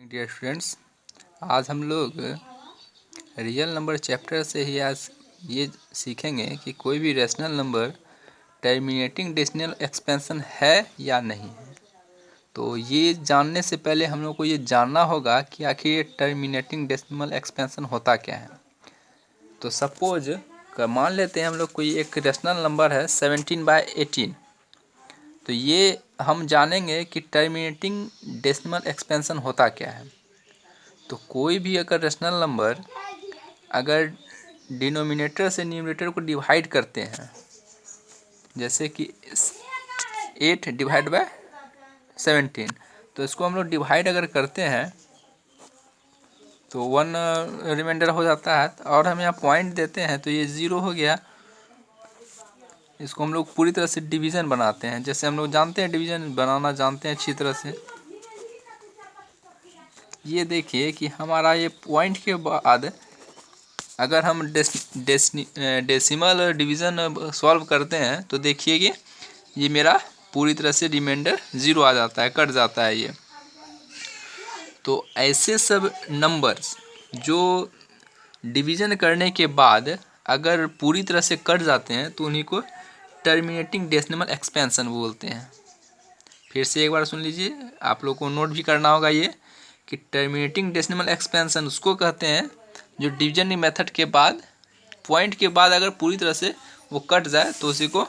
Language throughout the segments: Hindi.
डियर स्टूडेंट्स, आज हम लोग रियल नंबर चैप्टर से ही आज ये सीखेंगे कि कोई भी rational number terminating decimal expansion है या नहीं है। तो ये जानने से पहले हम लोग को ये जानना होगा कि आखिर ये टर्मिनेटिंग डेसिमल एक्सपेंशन होता क्या है। तो सपोज मान लेते हैं हम लोग कोई एक रेशनल नंबर है 17/18। तो ये हम जानेंगे कि टर्मिनेटिंग डेसिमल एक्सपेंशन होता क्या है। तो कोई भी अगर रेशनल नंबर अगर डिनोमिनेटर से न्यूमरेटर को डिवाइड करते हैं, जैसे कि 8/17, तो इसको हम लोग डिवाइड अगर करते हैं तो 1 रिमाइंडर हो जाता है और हम यहाँ पॉइंट देते हैं तो ये 0 हो गया। इसको हम लोग पूरी तरह से डिवीज़न बनाते हैं, जैसे हम लोग जानते हैं डिवीज़न बनाना जानते हैं अच्छी तरह से। ये देखिए कि हमारा ये पॉइंट के बाद अगर हम डेसिमल डिवीज़न सॉल्व करते हैं तो देखिए कि ये मेरा पूरी तरह से रिमाइंडर 0 आ जाता है, कट जाता है ये। तो ऐसे सब नंबर्स जो डिवीज़न करने के बाद अगर पूरी तरह से कट जाते हैं तो उन्हीं को टर्मिनेटिंग डेसिमल एक्सपेंशन बोलते हैं। फिर से एक बार सुन लीजिए, आप लोग को नोट भी करना होगा ये कि टर्मिनेटिंग डेसिमल एक्सपेंशन उसको कहते हैं जो डिवीजन मेथड के बाद पॉइंट के बाद अगर पूरी तरह से वो कट जाए तो उसी को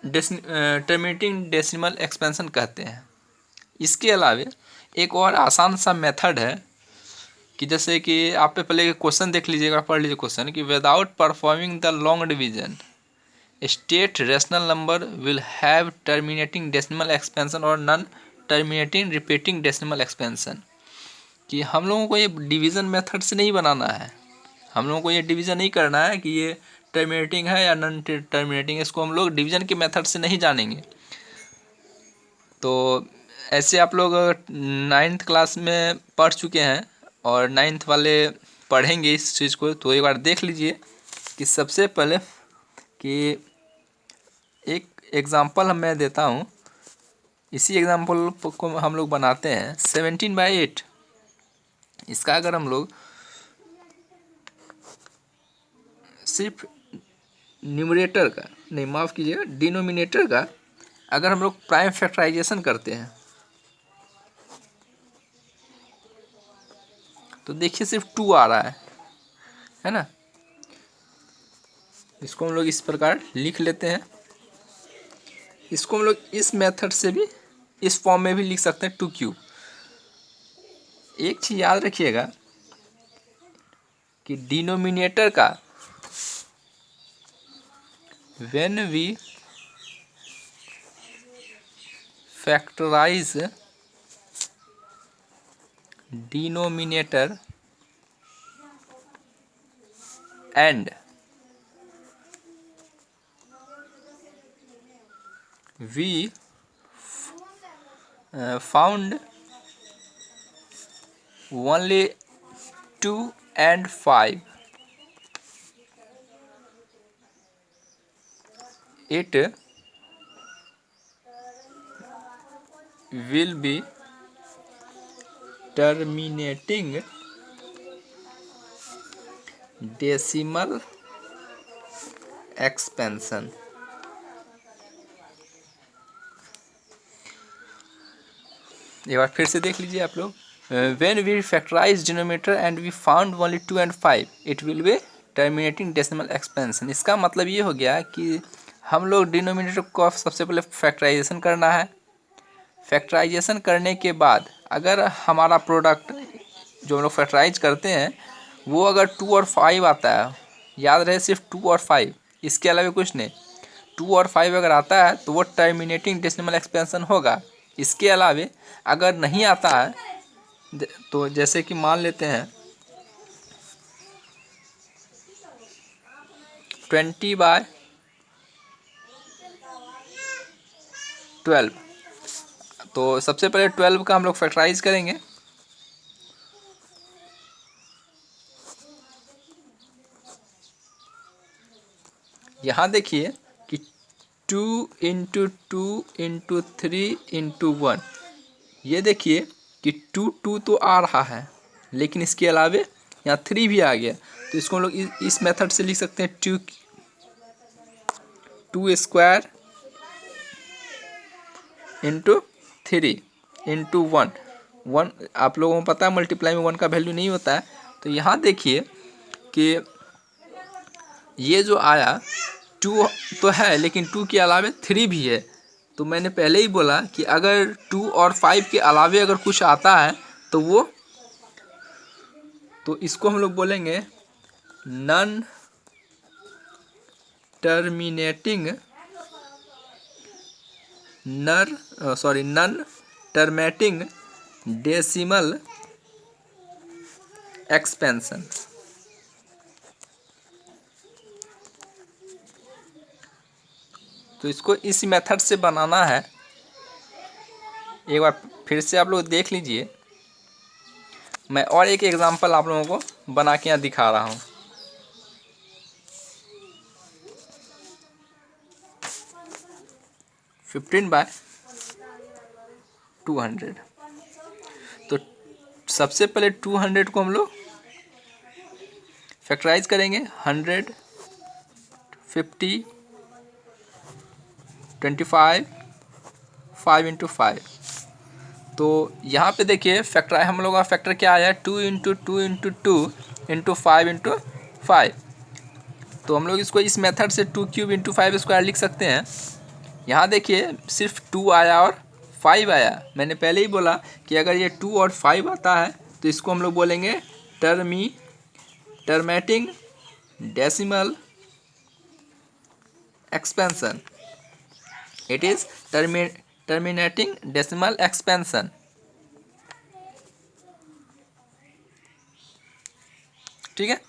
टर्मिनेटिंग डेसिमल एक्सपेंशन कहते हैं। इसके अलावा एक और आसान सा मेथड है कि जैसे कि आप पे पहले क्वेश्चन देख लीजिएगा, पढ़ लीजिए क्वेश्चन कि without performing the long division state rational number will have terminating decimal expansion और non terminating repeating decimal expansion. कि हम लोगों को ये डिवीज़न मेथड से नहीं बनाना है, हम लोगों को ये डिवीज़न नहीं करना है कि ये टर्मिनेटिंग है या नॉन टर्मिनेटिंग, इसको हम लोग डिवीज़न के मेथड से नहीं जानेंगे। तो ऐसे आप लोग 9th क्लास में पढ़ चुके हैं और 9th वाले पढ़ेंगे इस चीज़ को, तो एक बार देख लीजिए कि सबसे पहले कि एक एग्ज़ाम्पल मैं देता हूँ। इसी एग्ज़ाम्पल को हम लोग बनाते हैं 17/8। इसका अगर हम लोग सिर्फ न्यूमरेटर का नहीं, माफ़ कीजिएगा, डिनोमिनेटर का अगर हम लोग प्राइम फैक्टराइजेशन करते हैं तो देखिए सिर्फ 2 आ रहा है ना। इसको हम लोग इस प्रकार लिख लेते हैं। इसको हम लोग इस मेथड से भी इस फॉर्म में भी लिख सकते हैं 2 क्यूब। एक चीज़ याद रखिएगा कि डिनोमिनेटर का when we factorise denominator and we found only 2 and 5, it will be terminating decimal expansion। एक बार फिर से देख लीजिए आप लोग, when we factorize denominator and we found only 2 and 5, it will be terminating decimal expansion। इसका मतलब ये हो गया कि हम लोग डिनोमिनेटर को सबसे पहले फैक्टराइजेशन करना है। फैक्टराइजेशन करने के बाद अगर हमारा प्रोडक्ट जो हम लोग फैक्टराइज करते हैं वो अगर 2 और 5 आता है, याद रहे सिर्फ 2 और 5, इसके अलावा कुछ नहीं, 2 और 5 अगर आता है तो वो टर्मिनेटिंग डेसिमल एक्सपेंशन होगा। इसके अलावा अगर नहीं आता है तो जैसे कि मान लेते हैं 20/12, तो सबसे पहले 12 का हम लोग फैक्टराइज करेंगे। यहाँ देखिए कि 2 × 2 × 3 × 1, ये देखिए कि 2 तो आ रहा है, लेकिन इसके अलावे यहाँ 3 भी आ गया। तो इसको हम लोग इस मेथड से लिख सकते हैं, 2 स्क्वायर इंटू 3 इंटू 1। आप लोगों को पता है मल्टीप्लाई में 1 का वैल्यू नहीं होता है। तो यहाँ देखिए कि ये जो आया 2 तो है, लेकिन 2 के अलावे 3 भी है। तो मैंने पहले ही बोला कि अगर 2 और 5 के अलावे अगर कुछ आता है तो इसको हम लोग बोलेंगे non terminating non terminating decimal expansion. तो इसको इस मेथड से बनाना है। एक बार फिर से आप लोग देख लीजिए, मैं और एक एग्जांपल आप लोगों को बना के यहाँ दिखा रहा हूँ। Fifteen by 200। तो सबसे पहले 200 को हम लोग फैक्टराइज करेंगे। 100, 50, 25, 5 इंटू 5। तो यहाँ पे देखिए फैक्टर हम लोग का फैक्टर क्या आया है, 2 इंटू 2 इंटू 2 इंटू 5 इंटू 5। तो हम लोग इसको इस मेथड से 2 क्यूब इंटू 5 स्क्वायर लिख सकते हैं। यहाँ देखिए सिर्फ 2 आया और 5 आया। मैंने पहले ही बोला कि अगर ये 2 और 5 आता है तो इसको हम लोग बोलेंगे terminating decimal expansion. It is terminating decimal expansion. ठीक है,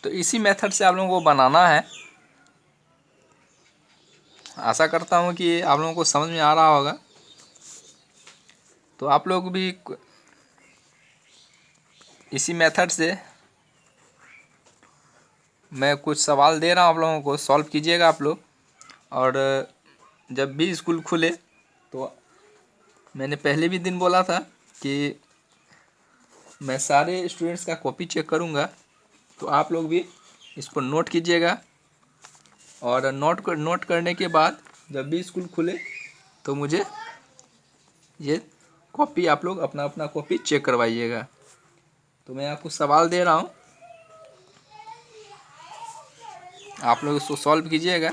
तो इसी मेथड से आप लोगों को बनाना है। आशा करता हूँ कि आप लोगों को समझ में आ रहा होगा। तो आप लोग भी इसी मेथड से मैं कुछ सवाल दे रहा हूँ, आप लोगों को सॉल्व कीजिएगा आप लोग। और जब भी स्कूल खुले तो मैंने पहले भी दिन बोला था कि मैं सारे स्टूडेंट्स का कॉपी चेक करूँगा। तो आप लोग भी इसको नोट कीजिएगा, और नोट करने के बाद जब भी स्कूल खुले तो मुझे ये कॉपी आप लोग अपना अपना कॉपी चेक करवाइएगा। तो मैं आपको सवाल दे रहा हूँ, आप लोग इसको सॉल्व कीजिएगा,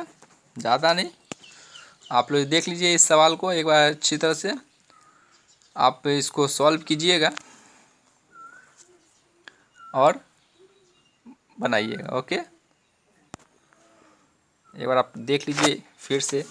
ज़्यादा नहीं। आप लोग देख लीजिए इस सवाल को एक बार अच्छी तरह से, आप इसको सॉल्व कीजिएगा और बनाइएगा। ओके, एक बार आप देख लीजिए फिर से।